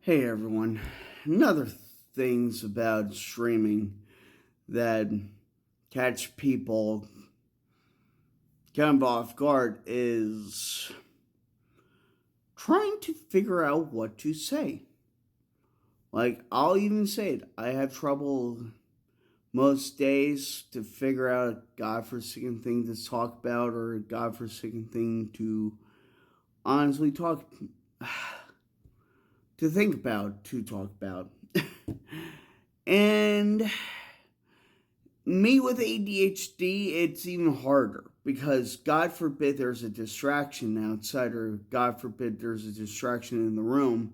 Hey everyone, another things about streaming that catch people kind of off guard is trying to figure out what to say. Like, I'll even say it, I have trouble most days to figure out a godforsaken thing to talk about or a godforsaken thing to honestly to think about, to talk about. And me with ADHD, it's even harder because God forbid there's a distraction outside, or God forbid there's a distraction in the room.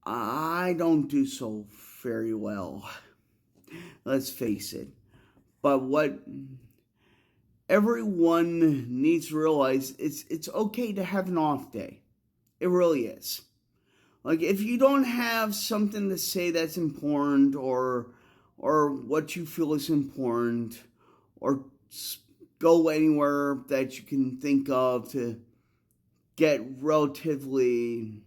I don't do so very well. Let's face it. But what everyone needs to realize is it's okay to have an off day. It really is. Like, if you don't have something to say that's important, or what you feel is important, or go anywhere that you can think of to get relatively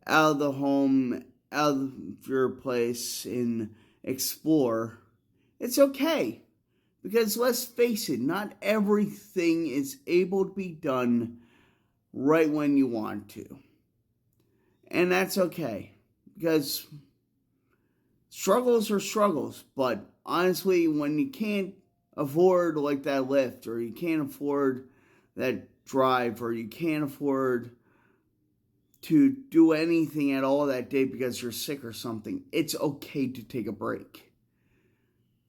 out of the home, out of your place, and explore, it's okay. Because let's face it, not everything is able to be done right when you want to. And that's okay. Because struggles are struggles, but honestly, when you can't afford like that lift, or you can't afford that drive, or you can't afford to do anything at all that day because you're sick or something, it's okay to take a break.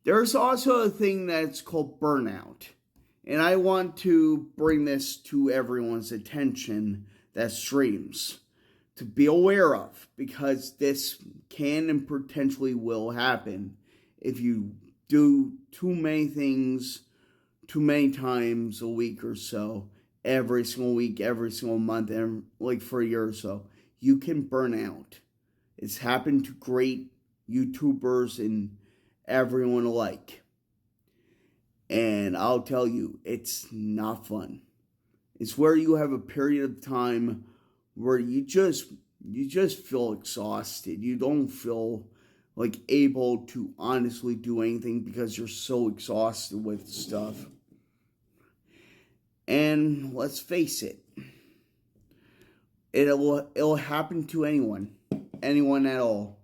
There's also a thing that's called burnout, and I want to bring this to everyone's attention that streams, to be aware of, because this can and potentially will happen if you do too many things too many times a week or so, every single week, every single month, and like for a year or so. You can burn out. It's happened to great YouTubers and everyone alike. And I'll tell you, it's not fun. It's where you have a period of time where you just feel exhausted. You don't feel like able to honestly do anything because you're so exhausted with stuff. And let's face it, it'll happen to anyone at all.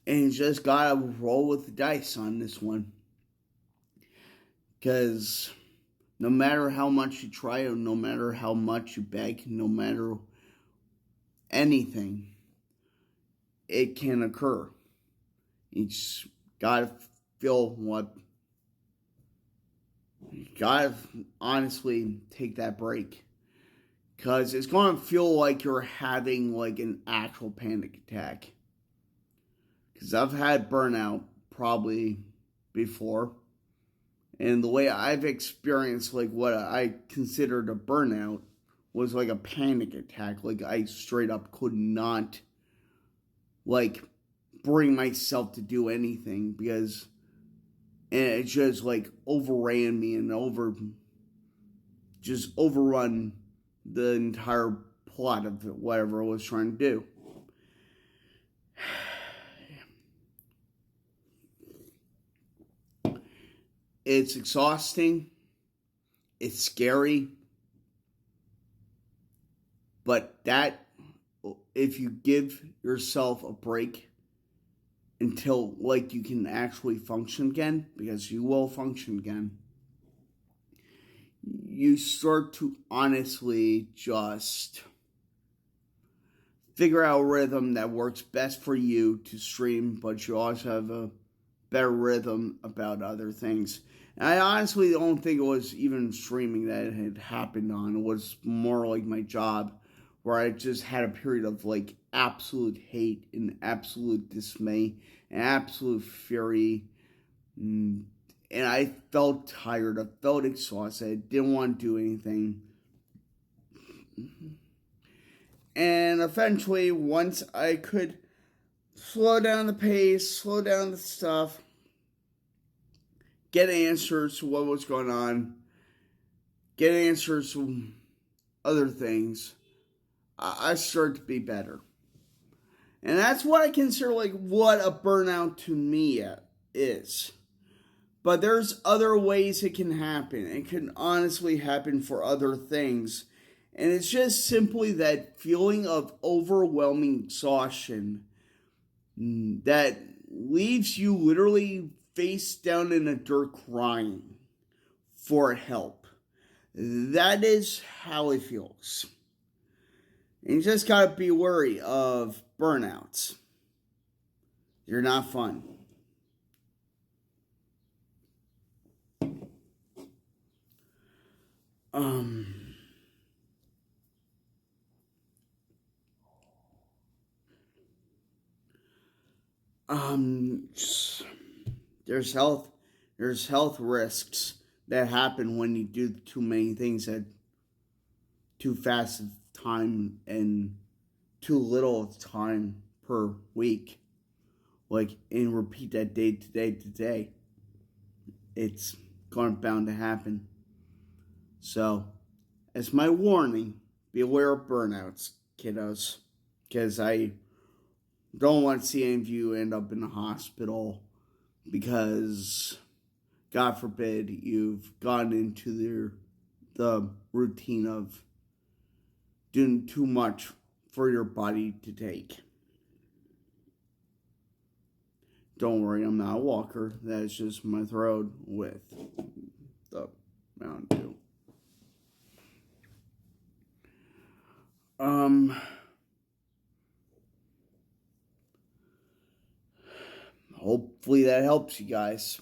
And you just gotta roll with the dice on this one, because no matter how much you try, or no matter how much you beg, no matter anything, it can occur. You just gotta feel what. You gotta honestly take that break. Because it's gonna feel like you're having like an actual panic attack. Because I've had burnout probably before. And the way I've experienced like what I considered a burnout was like a panic attack. Like, I straight up could not like bring myself to do anything, because it just like overran me and overrun the entire plot of whatever I was trying to do. It's exhausting. It's scary. But if you give yourself a break until like you can actually function again, because you will function again, you start to honestly just figure out a rhythm that works best for you to stream, but you also have a better rhythm about other things. And I honestly don't think it was even streaming that it had happened on. It was more like my job, where I just had a period of like absolute hate and absolute dismay and absolute fury. And I felt tired. I felt exhausted. I didn't want to do anything. And eventually, once I could slow down the pace, slow down the stuff, get answers to what was going on, get answers to other things, I start to be better. And that's what I consider like what a burnout to me is. But there's other ways it can happen. It can honestly happen for other things. And it's just simply that feeling of overwhelming exhaustion that leaves you literally face down in the dirt crying for help. That is how it feels. And you just gotta be wary of burnouts. They're not fun. Um, um, there's health risks that happen when you do too many things at too fast of time and too little time per week. Like, and repeat that day to day to day. It's bound to happen. So, as my warning, be aware of burnouts, kiddos. Because I don't want to see any of you end up in the hospital because, God forbid, you've gone into the routine of doing too much for your body to take. Don't worry, I'm not a walker. That's just my throat with the Mountain Dew. Hopefully that helps you guys.